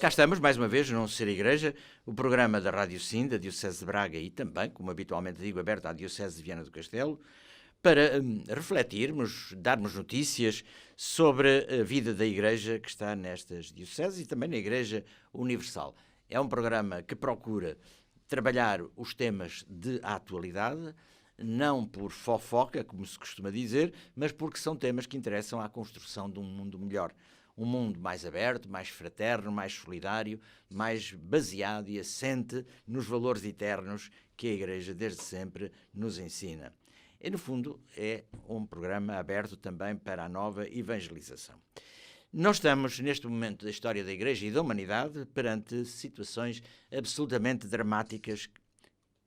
Cá estamos, mais uma vez, no Ser Igreja, o programa da Rádio Sim, da Diocese de Braga e também, como habitualmente digo, aberto à Diocese de Viana do Castelo, para refletirmos, darmos notícias sobre a vida da Igreja que está nestas dioceses e também na Igreja Universal. É um programa que procura trabalhar os temas de atualidade, não por fofoca, como se costuma dizer, mas porque são temas que interessam à construção de um mundo melhor. Um mundo mais aberto, mais fraterno, mais solidário, mais baseado e assente nos valores eternos que a Igreja desde sempre nos ensina. E, no fundo, é um programa aberto também para a nova evangelização. Nós estamos, neste momento da história da Igreja e da humanidade, perante situações absolutamente dramáticas.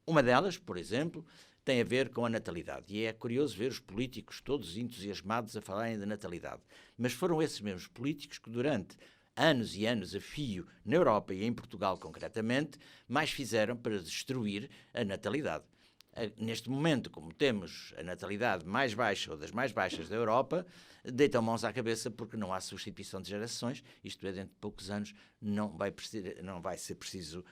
Uma delas, por exemplo, tem a ver com a natalidade. E é curioso ver os políticos todos entusiasmados a falarem da natalidade. Mas foram esses mesmos políticos que, durante anos e anos a fio, na Europa e em Portugal concretamente, mais fizeram para destruir a natalidade. Neste momento, como temos a natalidade mais baixa ou das mais baixas da Europa, deitam mãos à cabeça porque não há substituição de gerações, isto é, dentro de poucos anos não vai ser preciso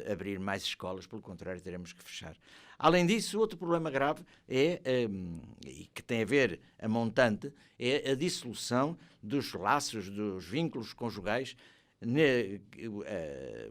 abrir mais escolas, pelo contrário, teremos que fechar. Além disso, outro problema grave e que tem a ver a montante, é a dissolução dos laços, dos vínculos conjugais.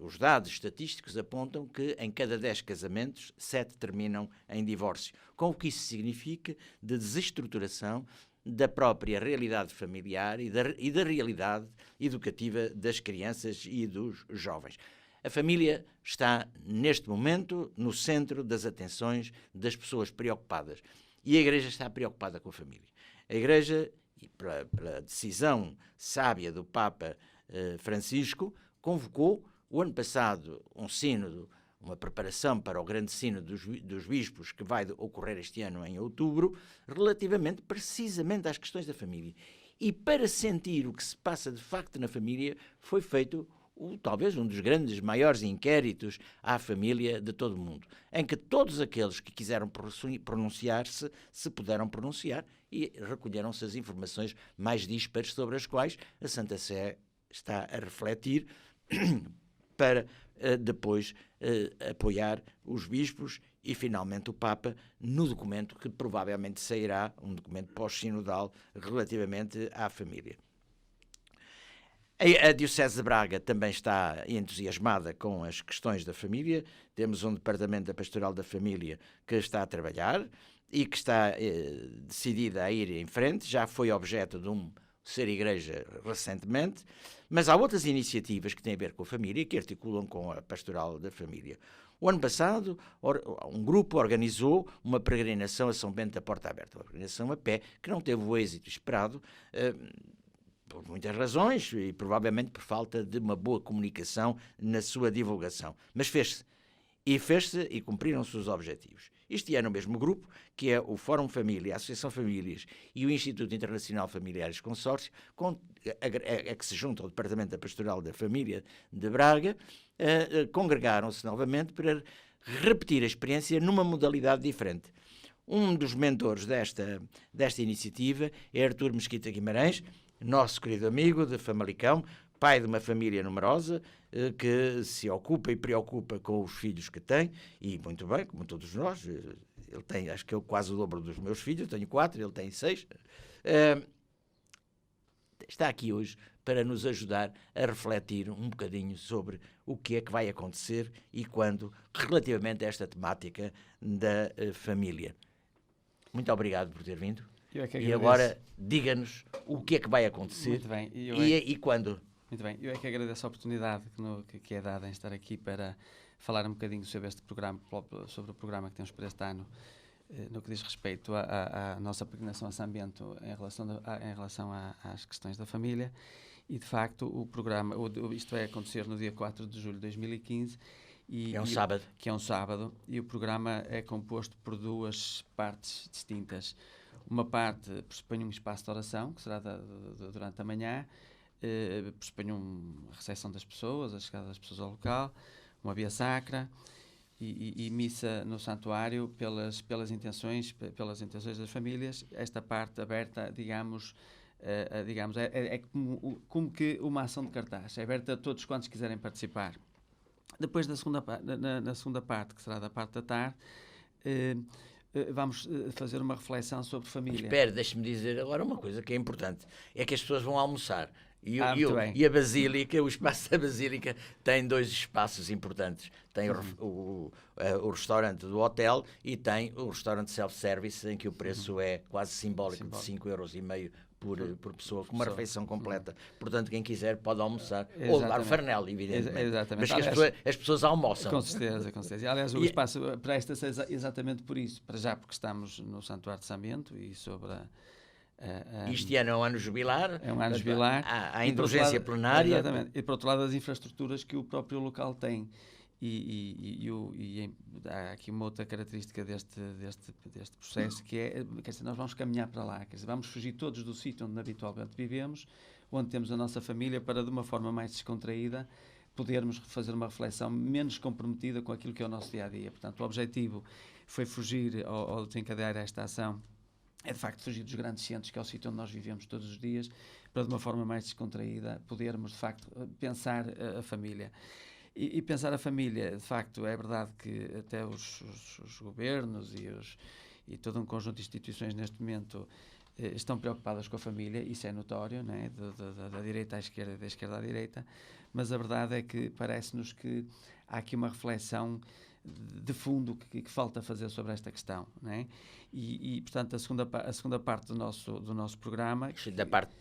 Os dados estatísticos apontam que em cada 10 casamentos, 7 terminam em divórcio, com o que isso significa de desestruturação da própria realidade familiar e da realidade educativa das crianças e dos jovens. A família está, neste momento, no centro das atenções das pessoas preocupadas. E a Igreja está preocupada com a família. A Igreja, pela decisão sábia do Papa Francisco, convocou o ano passado um sínodo, uma preparação para o grande sínodo dos bispos que vai ocorrer este ano em outubro, relativamente precisamente às questões da família. E para sentir o que se passa de facto na família, foi feito talvez um dos grandes, maiores inquéritos à família de todo o mundo, em que todos aqueles que quiseram pronunciar-se, se puderam pronunciar e recolheram-se as informações mais díspares sobre as quais a Santa Sé está a refletir para depois apoiar os bispos e finalmente o Papa no documento que provavelmente sairá, um documento pós-sinodal relativamente à família. A Diocese de Braga também está entusiasmada com as questões da família. Temos um departamento da Pastoral da Família que está a trabalhar e que está decidida a ir em frente. Já foi objeto de um Ser Igreja recentemente, mas há outras iniciativas que têm a ver com a família e que articulam com a Pastoral da Família. O ano passado, um grupo organizou uma peregrinação a São Bento da Porta Aberta, uma peregrinação a pé, que não teve o êxito esperado, por muitas razões e provavelmente por falta de uma boa comunicação na sua divulgação. Mas fez-se. E cumpriram-se os objetivos. Este ano o mesmo grupo, que é o Fórum Família, a Associação Famílias e o Instituto Internacional Familiares Consórcio, que se junta ao Departamento da Pastoral da Família de Braga, congregaram-se novamente para repetir a experiência numa modalidade diferente. Um dos mentores desta iniciativa é Artur Mesquita Guimarães, nosso querido amigo de Famalicão, pai de uma família numerosa, que se ocupa e preocupa com os filhos que tem, e muito bem, como todos nós. Ele tem, acho que é quase o dobro dos meus filhos, eu tenho 4, ele tem 6. Está aqui hoje para nos ajudar a refletir um bocadinho sobre o que é que vai acontecer e quando, relativamente a esta temática da família. Muito obrigado por ter vindo. E agora diga-nos o que é que vai acontecer. Muito bem. E quando. Muito bem, eu é que agradeço a oportunidade que é dada em estar aqui para falar um bocadinho sobre este programa, sobre o programa que temos para este ano, no que diz respeito à nossa peregrinação a São Bento em relação às questões da família. E, de facto, o programa, isto vai acontecer no dia 4 de julho de 2015. Sábado. Que é um sábado, e o programa é composto por duas partes distintas. Uma parte pressupõe um espaço de oração, que será durante a manhã, pressupõe a recepção das pessoas, a chegada das pessoas ao local, uma via sacra e missa no santuário pelas intenções das famílias. Esta parte aberta, digamos, digamos, é como que uma ação de cartaz, é aberta a todos quantos quiserem participar. Depois, na segunda parte, que será da parte da tarde, vamos fazer uma reflexão sobre família. Espera, deixe-me dizer agora uma coisa que é importante, é que as pessoas vão almoçar. E a Basílica, o espaço da Basílica tem 2 espaços importantes. Tem o restaurante do hotel e tem o restaurante self-service, em que o preço é quase simbólico, de 5,5 € por pessoa, com uma refeição completa. Portanto, quem quiser pode almoçar. Ou levar o farnel, evidentemente. Exatamente. Mas que as pessoas almoçam. Com certeza, com certeza. Aliás, o espaço presta-se exatamente por isso. Para já, porque estamos no Santuário de São Bento e sobre este ano é um ano jubilar. É um ano jubilar. Há a indulgência plenária. Exatamente. E, por outro lado, as infraestruturas que o próprio local tem. E há aqui uma outra característica deste processo, que é, quer dizer, nós vamos caminhar para lá, quer dizer, vamos fugir todos do sítio onde habitualmente vivemos, onde temos a nossa família, para de uma forma mais descontraída podermos fazer uma reflexão menos comprometida com aquilo que é o nosso dia-a-dia. Portanto, o objetivo foi fugir, ao desencadear esta ação, é de facto fugir dos grandes centros, que é o sítio onde nós vivemos todos os dias, para de uma forma mais descontraída podermos, de facto, pensar a família. E pensar a família, de facto, é verdade que até os governos e todo um conjunto de instituições neste momento estão preocupadas com a família, isso é notório, não é? Da direita à esquerda e da esquerda à direita, mas a verdade é que parece-nos que há aqui uma reflexão de fundo que falta fazer sobre esta questão, não é? E portanto, a segunda parte do nosso programa, da parte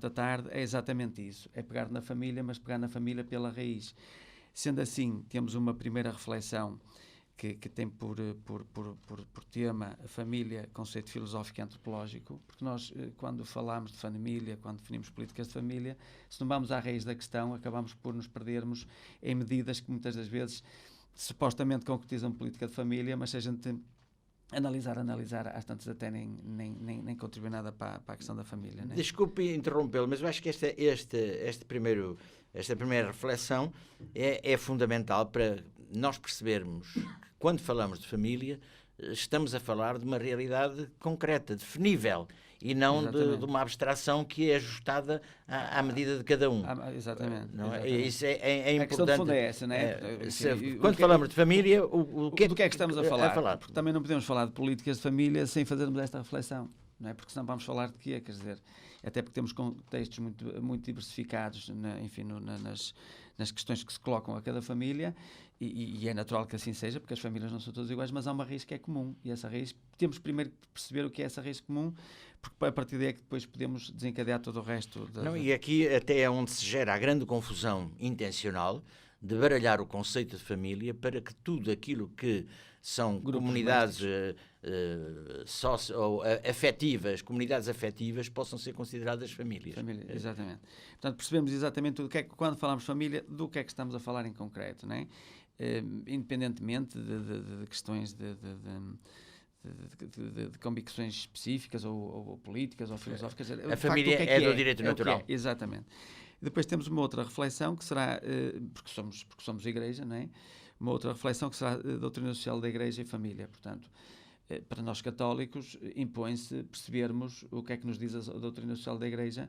da tarde, é exatamente isso, é pegar na família, mas pegar na família pela raiz. Sendo assim, temos uma primeira reflexão que tem por tema a família, conceito filosófico e antropológico, porque nós, quando falamos de família, quando definimos políticas de família, se não vamos à raiz da questão, acabamos por nos perdermos em medidas que muitas das vezes supostamente concretizam política de família, mas se a gente analisar, às tantas até nem contribui nada para a questão da família. Né? Desculpe interrompê-lo, mas eu acho que esta primeira reflexão é fundamental para nós percebermos que, quando falamos de família, estamos a falar de uma realidade concreta, definível, e não de uma abstração que é ajustada à medida de cada um. Exatamente. Não é? Isso é importante. A questão de fundo é essa, não é? Quando falamos de família, do que é que estamos a falar? Porque também não podemos falar de políticas de família sem fazermos esta reflexão, não é? Porque senão vamos falar de quê? Quer dizer, até porque temos contextos muito diversificados, enfim, nas questões que se colocam a cada família, e é natural que assim seja, porque as famílias não são todas iguais, mas há uma raiz que é comum, e essa raiz, temos primeiro que perceber o que é essa raiz comum, porque a partir daí é que depois podemos desencadear todo o resto. E aqui até é onde se gera a grande confusão intencional de baralhar o conceito de família para que tudo aquilo que são comunidades comunidades afetivas possam ser consideradas famílias. Exatamente. Portanto, percebemos exatamente quando falamos de família, do que é que estamos a falar em concreto, não é? Independentemente de questões de convicções específicas ou políticas ou filosóficas. A família é do direito natural. Exatamente. Depois temos uma outra reflexão que será, porque somos Igreja, não é? Uma outra reflexão que será a doutrina social da Igreja e família. Portanto, para nós católicos, impõe-se percebermos o que é que nos diz a doutrina social da Igreja,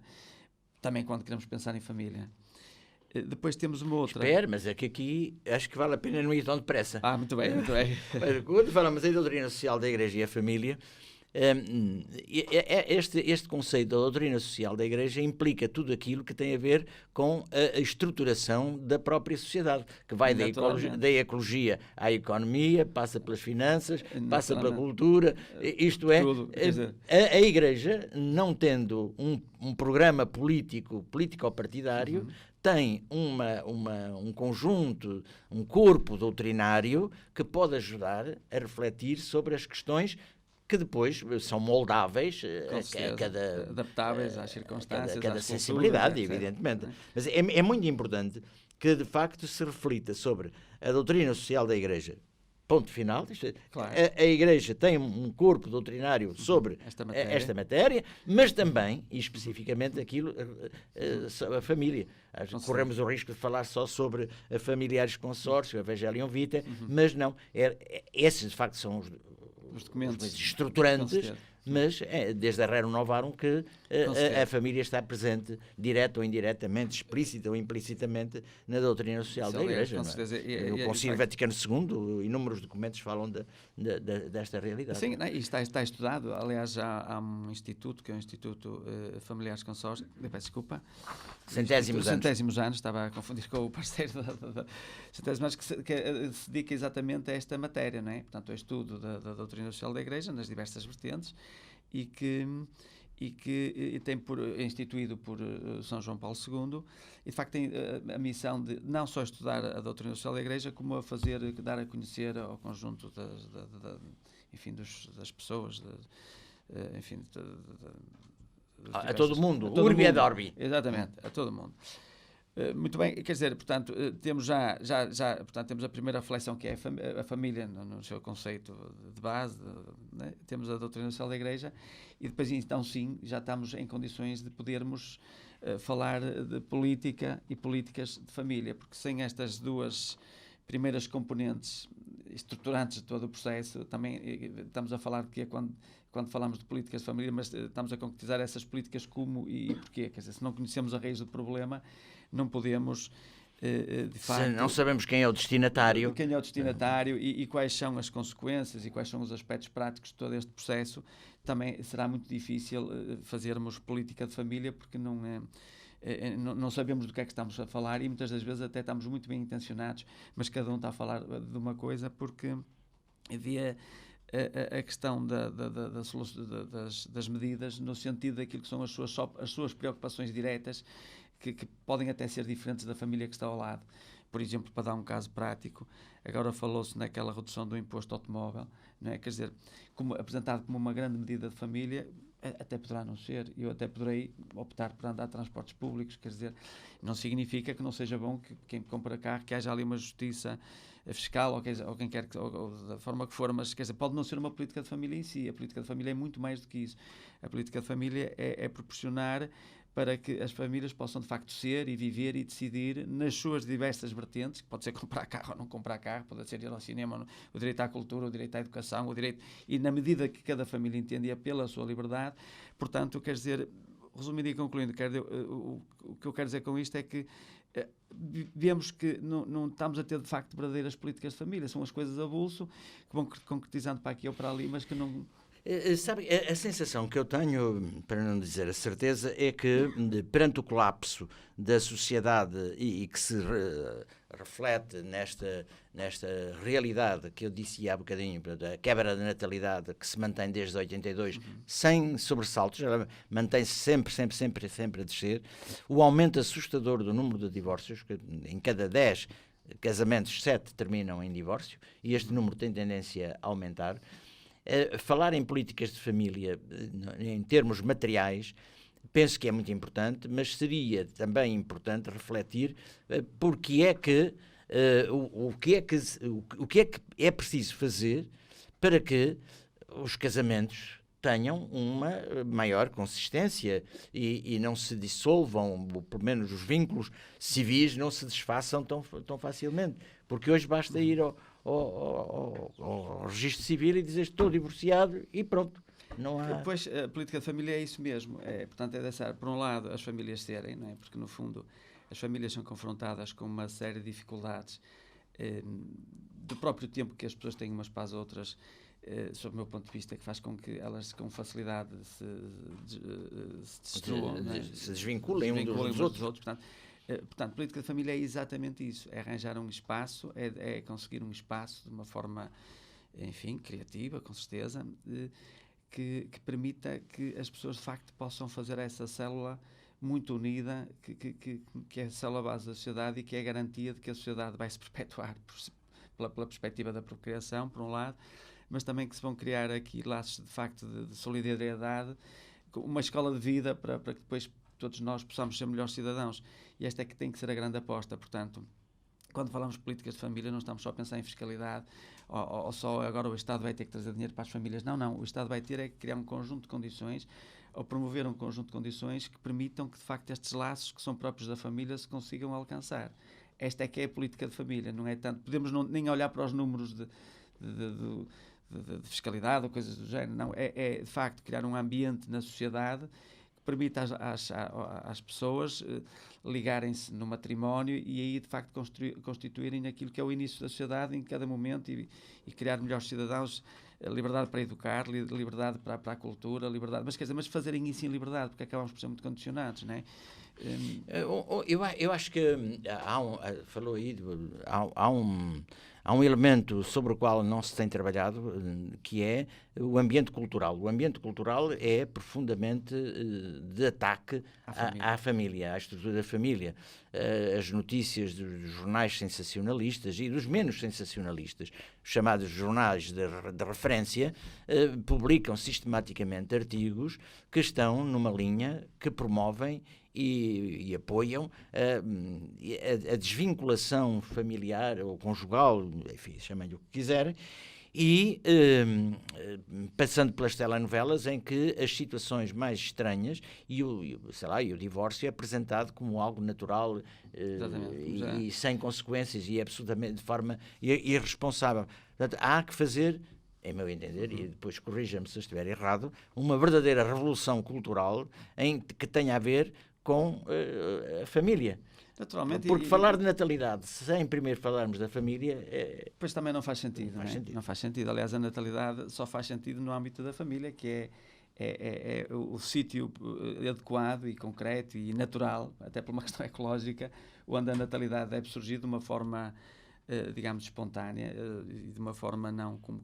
também quando queremos pensar em família. Depois temos uma outra... Espera, mas é que aqui acho que vale a pena não ir tão depressa. Muito bem, muito bem. Quando falamos em doutrina social da Igreja e a família, este conceito da doutrina social da Igreja implica tudo aquilo que tem a ver com a estruturação da própria sociedade, que vai da ecologia à economia, passa pelas finanças, passa pela cultura, isto é, a Igreja, não tendo um programa político-partidário, tem um conjunto, um corpo doutrinário que pode ajudar a refletir sobre as questões que depois são moldáveis adaptáveis às circunstâncias, a cada sensibilidade, culturas, evidentemente. Mas é muito importante que, de facto, se reflita sobre a doutrina social da Igreja. Ponto final. Claro. A Igreja tem um corpo doutrinário sobre esta matéria, mas também, e especificamente, a família. Corremos o risco de falar só sobre a familiares consórcios, a Evangelium Vitae, mas não. Esses, de facto, são os documentos estruturantes mas desde a Rerum Novarum que a família está presente, direta ou indiretamente, explícita ou implicitamente, na doutrina social da Igreja. Com certeza. O Concílio Vaticano II, inúmeros documentos falam desta realidade. Sim, e está estudado. Aliás, há um instituto, que é o Instituto Familiares Consórcio, peço desculpa. Centésimos anos, estava a confundir com o parceiro da Centésimos anos, que se dedica exatamente a esta matéria, não é? Portanto, o estudo da doutrina social da Igreja, nas diversas vertentes, e que é instituído por São João Paulo II, e de facto tem a missão de não só estudar a doutrina social da Igreja, como dar a conhecer ao conjunto das pessoas, a todo mundo, urbi et orbi. Exatamente, a todo mundo. Muito bem, quer dizer, portanto, temos portanto, temos a primeira reflexão, que é a família no seu conceito de base, né? Temos a doutrina social da Igreja, e depois, então, sim, já estamos em condições de podermos falar de política e políticas de família, porque sem estas duas primeiras componentes estruturantes de todo o processo, também estamos a falar de que é quando falamos de políticas de família, mas estamos a concretizar essas políticas como e porquê. Quer dizer, se não conhecemos a raiz do problema, não podemos, de facto... Se não sabemos quem é o destinatário... E quais são as consequências e quais são os aspectos práticos de todo este processo, também será muito difícil fazermos política de família, porque não sabemos do que é que estamos a falar, e muitas das vezes até estamos muito bem intencionados, mas cada um está a falar de uma coisa, porque havia a questão das medidas no sentido daquilo que são as suas preocupações diretas, que podem até ser diferentes da família que está ao lado. Por exemplo, para dar um caso prático, agora falou-se naquela redução do imposto automóvel, não é? Quer dizer, apresentado como uma grande medida de família, até poderá não ser. Eu até poderei optar por andar de transportes públicos, quer dizer, não significa que não seja bom que quem compra carro, que haja ali uma justiça fiscal, ou quem quer, ou da forma que for, mas quer dizer, pode não ser uma política de família em si. A política de família é muito mais do que isso. A política de família é proporcionar para que as famílias possam de facto ser e viver e decidir nas suas diversas vertentes, que pode ser comprar carro ou não comprar carro, pode ser ir ao cinema, o direito à cultura, o direito à educação, e na medida que cada família entendia pela sua liberdade. Portanto, quer dizer, resumindo e concluindo, o que eu quero dizer com isto é que vemos que não estamos a ter de facto verdadeiras políticas de família, são as coisas a bolso que vão concretizando para aqui ou para ali, mas que não... Sabe, a sensação que eu tenho, para não dizer a certeza, é que perante o colapso da sociedade e que se reflete nesta realidade que eu disse há bocadinho, a quebra da natalidade que se mantém desde 82, sem sobressaltos, ela mantém-se sempre a descer, o aumento assustador do número de divórcios, que em cada 10 casamentos 7 terminam em divórcio, e este número tem tendência a aumentar. Falar em políticas de família em termos materiais penso que é muito importante, mas seria também importante refletir o que é que é preciso fazer para que os casamentos tenham uma maior consistência e não se dissolvam, ou pelo menos os vínculos civis não se desfaçam tão facilmente, porque hoje basta ir ao registro civil e dizer estou divorciado e pronto. Não há... Pois, a política de família é isso mesmo. Portanto, é deixar, por um lado, as famílias serem, não é? Porque, no fundo, as famílias são confrontadas com uma série de dificuldades do próprio tempo que as pessoas têm umas para as outras, sob o meu ponto de vista, que faz com que elas, com facilidade, se destruam, se desvinculem uns dos outros. Portanto, política de família é exatamente isso, é arranjar um espaço, é conseguir um espaço de uma forma, enfim, criativa, com certeza, que permita que as pessoas de facto possam fazer essa célula muito unida, que é a célula base da sociedade e que é a garantia de que a sociedade vai se perpetuar pela perspectiva da procriação, por um lado, mas também que se vão criar aqui laços de facto de solidariedade, uma escola de vida para que depois todos nós possamos ser melhores cidadãos. E esta é que tem que ser a grande aposta. Portanto, quando falamos de políticas de família, não estamos só a pensar em fiscalidade ou só agora o Estado vai ter que trazer dinheiro para as famílias. Não. O Estado vai ter é que criar um conjunto de condições ou promover um conjunto de condições que permitam que, de facto, estes laços que são próprios da família se consigam alcançar. Esta é que é a política de família. Não é tanto... Podemos nem olhar para os números de fiscalidade ou coisas do género. Não, é de facto criar um ambiente na sociedade que permita às pessoas ligarem-se no matrimónio e aí de facto constituírem aquilo que é o início da sociedade em cada momento e criar melhores cidadãos, liberdade para educar, liberdade para a cultura, liberdade, mas quer dizer, mas fazerem isso em liberdade, porque acabamos por ser muito condicionados, não é? Eu acho que falou aí, há um elemento sobre o qual não se tem trabalhado, que é o ambiente cultural. O ambiente cultural é profundamente de ataque à família, à estrutura da família. As notícias dos jornais sensacionalistas e dos menos sensacionalistas, chamados jornais de referência, publicam sistematicamente artigos que estão numa linha que promovem e apoiam a desvinculação familiar ou conjugal, enfim, chamem-lhe o que quiserem, e passando pelas telenovelas em que as situações mais estranhas e o divórcio é apresentado como algo natural e sem consequências e absolutamente de forma irresponsável. Portanto, há que fazer, em meu entender, e depois corrija-me se eu estiver errado, uma verdadeira revolução cultural que tenha a ver com a família. Naturalmente, porque falar de natalidade sem primeiro falarmos da família pois também não faz sentido. Não faz sentido. Aliás, a natalidade só faz sentido no âmbito da família, que é o sítio adequado e concreto e natural, até por uma questão ecológica, onde a natalidade deve surgir de uma forma, digamos, espontânea e de uma forma não como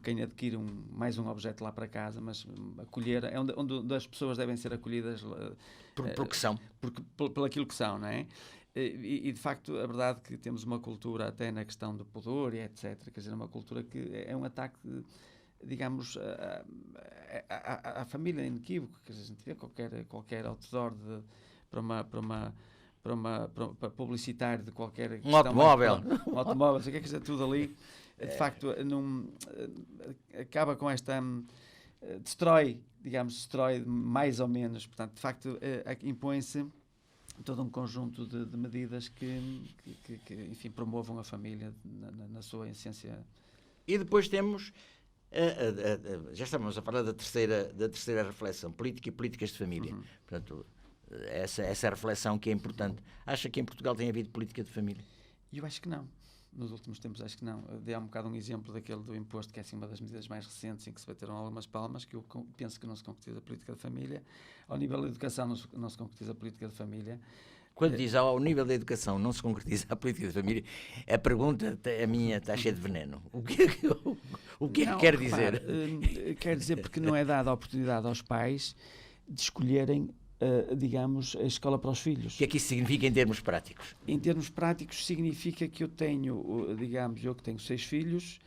quem adquire mais um objeto lá para casa, mas acolher, é onde as pessoas devem ser acolhidas porque são. Por aquilo que são, não é? E de facto, a verdade é que temos uma cultura, até na questão do pudor e etc., quer dizer, uma cultura que é um ataque, digamos, à família inequívoco, que a gente vê qualquer outdoor para publicitário de qualquer um automóvel, um automóvel, o que é que é tudo ali, de facto, acaba com esta destrói mais ou menos, portanto, de facto, impõe-se todo um conjunto de medidas que enfim, promovam a família na sua essência. E depois temos já estávamos a falar da terceira reflexão, política e políticas de família. Portanto, essa reflexão que é importante. Acha que em Portugal tem havido política de família? Eu acho que não. Nos últimos tempos acho que não. Dei há um bocado um exemplo daquele do imposto, que é assim uma das medidas mais recentes em que se bateram algumas palmas, que eu penso que não se concretiza a política de família. Ao nível da educação não se concretiza a política de família. Quando diz ao nível da educação não se concretiza a política de família, a pergunta, a minha, está cheia de veneno. O que é que quer dizer? Quer dizer porque não é dada a oportunidade aos pais de escolherem, digamos, a escola para os filhos. O que é que isso significa em termos práticos? Em termos práticos significa que eu tenho, digamos, eu que tenho 6 filhos,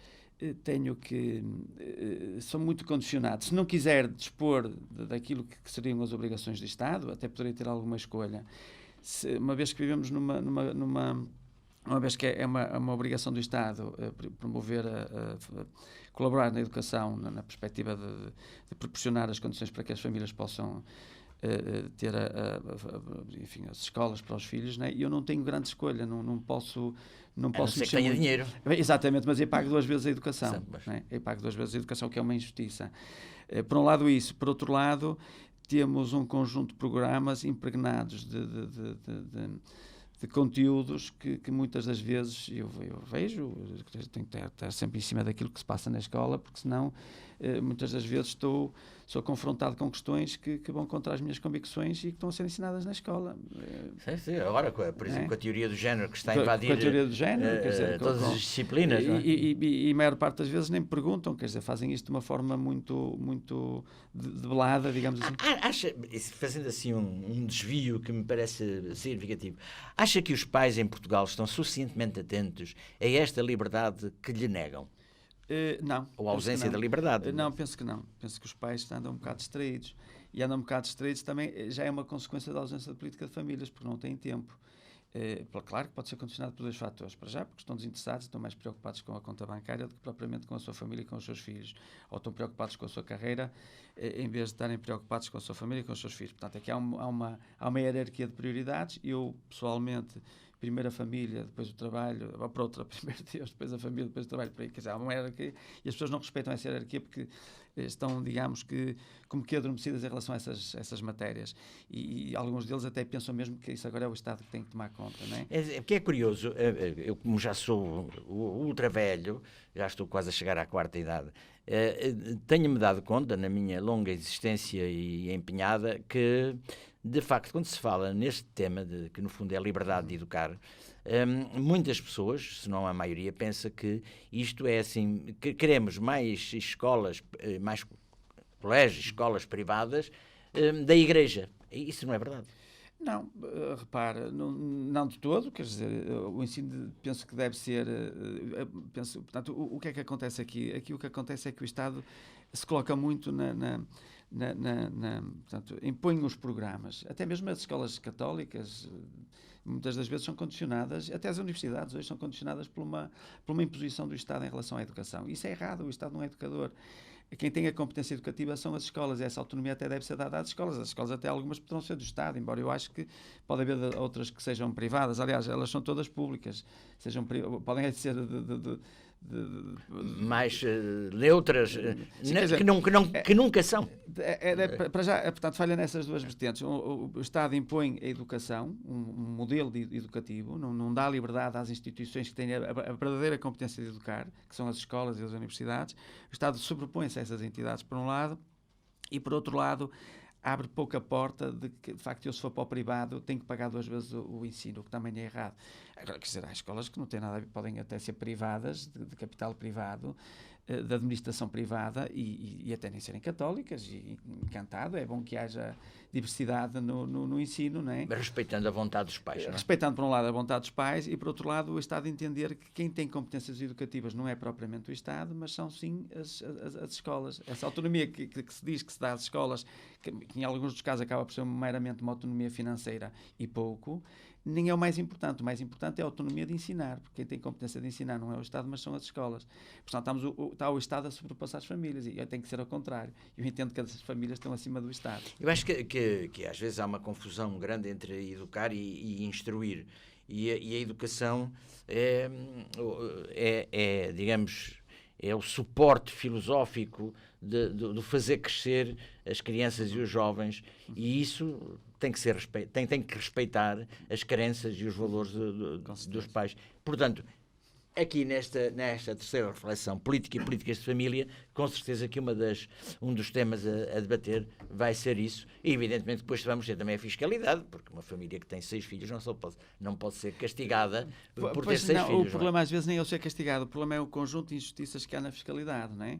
sou muito condicionado. Se não quiser dispor daquilo que seriam as obrigações do Estado, até poderia ter alguma escolha. Uma vez que vivemos uma vez que é uma obrigação do Estado promover, colaborar na educação, na perspectiva de proporcionar as condições para que as famílias possam ter enfim, as escolas para os filhos, né? E eu não tenho grande escolha, não posso mexer que tenha dinheiro. Exatamente, mas eu pago 2 vezes a educação. Né? Eu pago 2 vezes a educação, que é uma injustiça. Por um lado isso, por outro lado, temos um conjunto de programas impregnados de conteúdos que muitas das vezes eu vejo, tenho que estar sempre em cima daquilo que se passa na escola, porque senão muitas das vezes sou confrontado com questões que vão contra as minhas convicções e que estão a ser ensinadas na escola. Sim. Agora, por exemplo, com a teoria do género que está a invadir com a teoria do género, quer dizer, todas as disciplinas. E a maior parte das vezes nem me perguntam, quer dizer, fazem isto de uma forma muito debelada, digamos assim. Acha, fazendo assim um desvio que me parece significativo, acha que os pais em Portugal estão suficientemente atentos a esta liberdade que lhe negam? Não. Ou a ausência da liberdade? Não, penso que não. Penso que os pais andam um bocado distraídos. E andam um bocado distraídos também já é uma consequência da ausência de política de famílias, porque não têm tempo. Claro que pode ser condicionado por 2 fatores. Para já, porque estão desinteressados, estão mais preocupados com a conta bancária do que propriamente com a sua família e com os seus filhos. Ou estão preocupados com a sua carreira, em vez de estarem preocupados com a sua família e com os seus filhos. Portanto, aqui há uma hierarquia de prioridades. Eu, pessoalmente, primeiro a família, depois o trabalho, ou para outra, primeiro Deus, depois a família, depois o trabalho, por aí, quer dizer, há uma hierarquia, e as pessoas não respeitam essa hierarquia porque estão, digamos que, como que adormecidas em relação a essas matérias. E alguns deles até pensam mesmo que isso agora é o Estado que tem que tomar conta, não é? Porque é curioso, eu como já sou ultra velho, já estou quase a chegar à quarta idade, tenho-me dado conta, na minha longa existência e empenhada, que, de facto, quando se fala neste tema, que no fundo é a liberdade de educar, muitas pessoas, se não a maioria, pensa que isto é assim, que queremos mais escolas, mais colégios, escolas privadas da Igreja. Isso não é verdade. Não, repara, não de todo, quer dizer, o ensino penso que deve ser, portanto, o que é que acontece aqui? Aqui o que acontece é que o Estado se coloca muito portanto, impõe os programas, até mesmo as escolas católicas, muitas das vezes são condicionadas, até as universidades hoje são condicionadas por uma imposição do Estado em relação à educação. Isso é errado, o Estado não é educador. Quem tem a competência educativa são as escolas, e essa autonomia até deve ser dada às escolas. As escolas até algumas poderão ser do Estado, embora eu acho que pode haver outras que sejam privadas. Aliás, elas são todas públicas, podem ser mais neutras, sim, dizer, que nunca são. Para já, portanto, falha nessas duas vertentes. O Estado impõe a educação, um modelo educativo, não dá liberdade às instituições que têm a verdadeira competência de educar, que são as escolas e as universidades. O Estado sobrepõe-se a essas entidades, por um lado, e, por outro lado, abre pouca porta de que, de facto, eu, se for para o privado, tenho que pagar 2 vezes o ensino, o que também é errado. Agora, quer dizer, há escolas que não têm nada a ver, podem até ser privadas, de capital privado, de administração privada, e até nem serem católicas, e encantado, é bom que haja diversidade no ensino, não é? Mas respeitando a vontade dos pais, não é? Respeitando, por um lado, a vontade dos pais, e, por outro lado, o Estado entender que quem tem competências educativas não é propriamente o Estado, mas são, sim, as escolas. Essa autonomia que se diz que se dá às escolas, que em alguns dos casos acaba por ser meramente uma autonomia financeira e pouco, nem é o mais importante. O mais importante é a autonomia de ensinar, porque quem tem competência de ensinar não é o Estado, mas são as escolas. Portanto, está o Estado a sobrepassar as famílias, e tem que ser ao contrário. Eu entendo que as famílias estão acima do Estado. Eu acho que às vezes há uma confusão grande entre educar e instruir. E a educação digamos, é o suporte filosófico de fazer crescer as crianças e os jovens, e isso tem que respeitar as crenças e os valores dos pais. Portanto, aqui nesta terceira reflexão, política e políticas de família, com certeza que um dos temas a debater vai ser isso. E evidentemente depois vamos ter também a fiscalidade, porque uma família que tem 6 filhos não pode ser castigada por ter 6 filhos. O problema às vezes nem é o ser castigado, o problema é o conjunto de injustiças que há na fiscalidade, não é?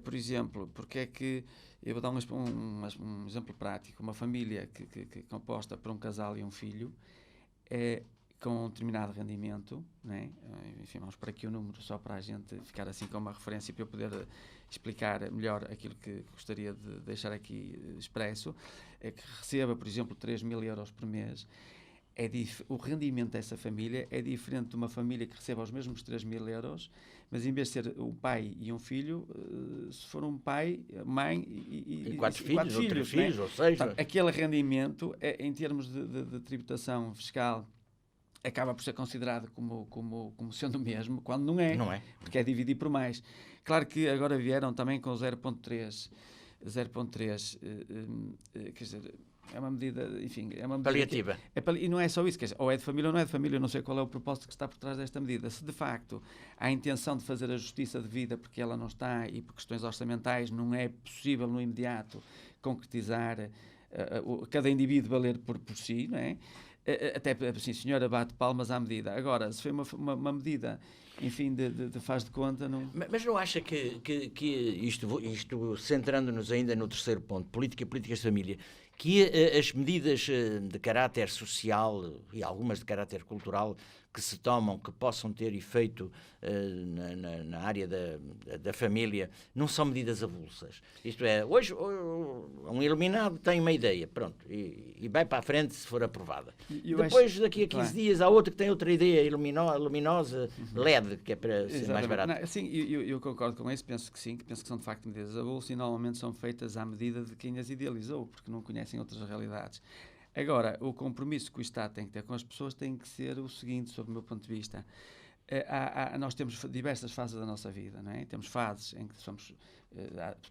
Por exemplo, porque é que, eu vou dar um exemplo prático, uma família que composta por um casal e um filho, com um determinado rendimento, né? Enfim, vamos para aqui o número só para a gente ficar assim com uma referência para eu poder explicar melhor aquilo que gostaria de deixar aqui expresso, que receba, por exemplo, 3.000 euros por mês. O rendimento dessa família é diferente de uma família que receba os mesmos 3.000 euros, mas em vez de ser um pai e um filho, se for um pai, mãe e 4 filhos, ou 3 né? filhos, ou 6. Portanto, aquele rendimento, em termos de tributação fiscal, acaba por ser considerado como sendo o mesmo, quando não é, porque é dividir por mais. Claro que agora vieram também com 0.3, quer dizer, é uma medida, enfim, é uma medida paliativa. E não é só isso, quer dizer, ou é de família ou não é de família, eu não sei qual é o propósito que está por trás desta medida. Se de facto há a intenção de fazer a justiça devida porque ela não está e por questões orçamentais não é possível no imediato concretizar cada indivíduo valer por si, não é? Até assim, senhora, bate palmas à medida. Agora, se foi uma medida, enfim, de faz de conta... Não... Mas não acha que isto centrando-nos ainda no terceiro ponto, política e políticas de família, que as medidas de caráter social e algumas de caráter cultural que se tomam, que possam ter efeito na área da família, não são medidas avulsas? Isto é, hoje um iluminado tem uma ideia, pronto, e vai para a frente se for aprovada. Depois, daqui a 15 dias, há outro que tem outra ideia luminosa, LED, que é para ser mais barato. Não, sim, eu concordo com isso, penso que são de facto medidas avulsas e normalmente são feitas à medida de quem as idealizou, porque não conhecem outras realidades. Agora, o compromisso que o Estado tem que ter com as pessoas tem que ser o seguinte, sob o meu ponto de vista. Nós temos diversas fases da nossa vida, não é? Temos fases em que somos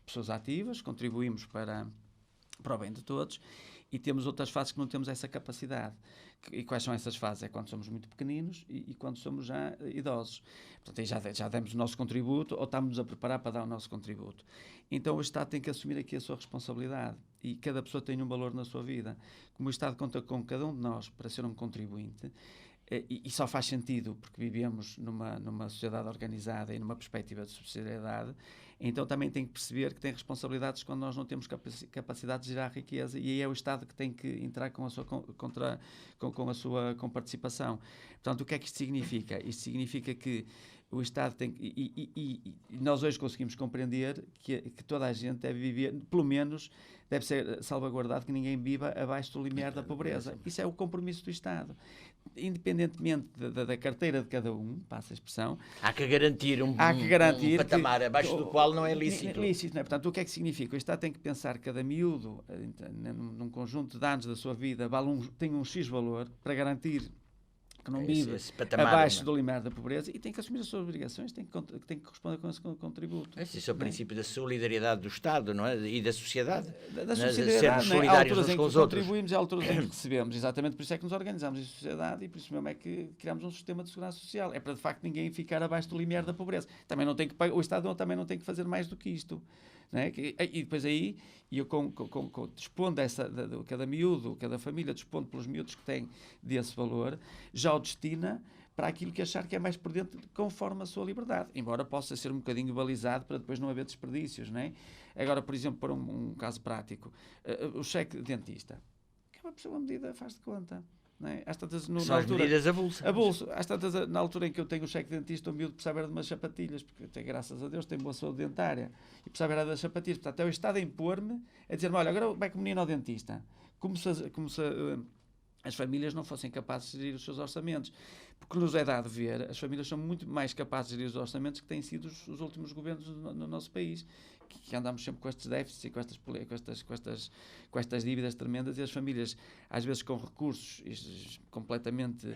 pessoas ativas, contribuímos para o bem de todos, e temos outras fases que não temos essa capacidade. E quais são essas fases? É quando somos muito pequeninos e quando somos já idosos. Portanto, aí já demos o nosso contributo ou estamos a preparar para dar o nosso contributo. Então o Estado tem que assumir aqui a sua responsabilidade, e cada pessoa tem um valor na sua vida. Como o Estado conta com cada um de nós para ser um contribuinte, e só faz sentido porque vivemos numa sociedade organizada e numa perspectiva de subsidiariedade, então também tem que perceber que tem responsabilidades quando nós não temos capacidade de gerar riqueza, e aí é o Estado que tem que entrar com a sua participação. Portanto, o que é que isto significa? Isto significa que o Estado tem e nós hoje conseguimos compreender que toda a gente deve viver, pelo menos deve ser salvaguardado que ninguém viva abaixo do limiar da pobreza. Isso é o compromisso do Estado. Independentemente da carteira de cada um, passa a expressão, há que garantir um patamar abaixo do qual não é lícito. Não é? Portanto, o que é que significa? O Estado tem que pensar que cada miúdo, num conjunto de anos da sua vida, tem um X valor para garantir que não vive abaixo do limiar da pobreza, e tem que assumir as suas obrigações, tem que responder com esse contributo. Esse é o princípio da solidariedade do Estado, não é? E da sociedade. Da sociedade, sermos solidários uns com os outros. Contribuímos, há alturas em que recebemos. Exatamente por isso é que nos organizamos em sociedade, e por isso mesmo é que criamos um sistema de segurança social. É para, de facto, ninguém ficar abaixo do limiar da pobreza. Também não tem que, o Estado também não tem que fazer mais do que isto. Não é? E depois aí, dispondo cada miúdo, cada família, dispondo pelos miúdos que têm desse valor, já o destina para aquilo que achar que é mais prudente, conforme a sua liberdade, embora possa ser um bocadinho balizado para depois não haver desperdícios, não é? Agora, por exemplo, para um caso prático, o cheque de dentista, que é uma medida, faz de conta. Não é? Às tantas, são as medidas avulsas. Às tantas, na altura em que eu tenho o cheque de dentista, o miúdo precisava era de umas sapatilhas, porque graças a Deus tem boa saúde dentária, e precisava era das sapatilhas. Portanto, é o Estado a impor-me, a dizer-me, olha, agora vai com o menino ao dentista. Como se as famílias não fossem capazes de gerir os seus orçamentos. Porque nos é dado ver, as famílias são muito mais capazes de gerir os orçamentos que têm sido os últimos governos no nosso país, que andamos sempre com estes déficits e com estas dívidas tremendas, e as famílias, às vezes com recursos completamente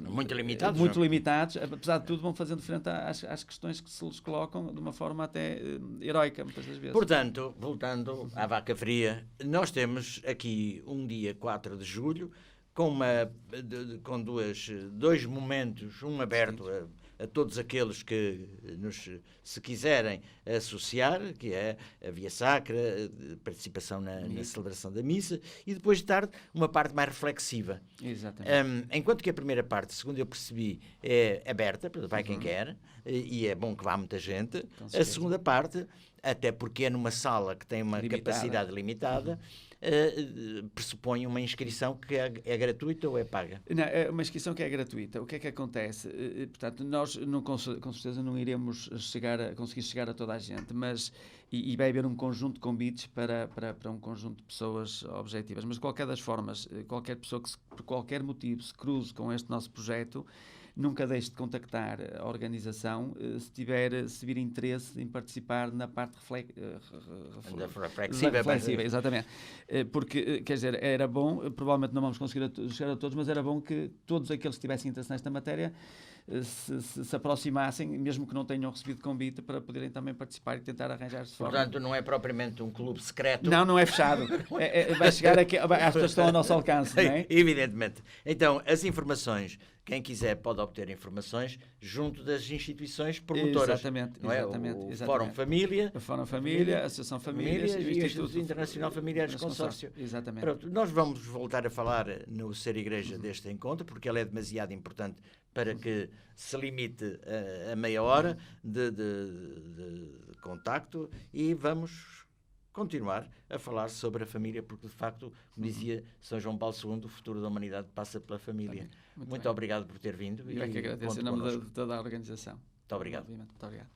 muito limitados, apesar de tudo, vão fazendo frente às questões que se lhes colocam de uma forma até heroica, muitas das vezes. Portanto, voltando à vaca fria, nós temos aqui um dia 4 de julho, com dois momentos, um aberto a todos aqueles que se quiserem associar, que é a Via Sacra, a participação na celebração da missa, e depois de tarde uma parte mais reflexiva. Exatamente. Enquanto que a primeira parte, segundo eu percebi, é aberta, vai quem quer, e é bom que vá muita gente. A segunda parte, até porque é numa sala que tem uma capacidade limitada, pressupõe uma inscrição que é gratuita ou é paga? Não, é uma inscrição que é gratuita. O que é que acontece? Portanto, nós com certeza não iremos conseguir chegar a toda a gente, mas e vai haver um conjunto de convites para um conjunto de pessoas objetivas. Mas de qualquer das formas, qualquer pessoa que por qualquer motivo se cruze com este nosso projeto, nunca deixe de contactar a organização se vir interesse em participar na parte reflexiva. Exatamente. Porque, quer dizer, era bom, provavelmente não vamos conseguir chegar a todos, mas era bom que todos aqueles que tivessem interesse nesta matéria se aproximassem, mesmo que não tenham recebido convite, para poderem também participar e tentar arranjar-se forma. Portanto, não é propriamente um clube secreto. Não é fechado. Vai chegar aqui, as pessoas estão ao nosso alcance, não é? Evidentemente. Então, as informações, quem quiser pode obter informações junto das instituições promotoras. Exatamente. O Fórum Família, a Associação Famílias e o Instituto Internacional Familiares Consórcio. Exatamente. Pronto, nós vamos voltar a falar no Ser Igreja deste encontro, porque ele é demasiado importante para que se limite a meia hora de contacto, e vamos continuar a falar sobre a família, porque de facto, como dizia São João Paulo II, o futuro da humanidade passa pela família. Muito obrigado por ter vindo. Eu é que agradeço em nome de toda a organização. Muito obrigado. Muito obrigado.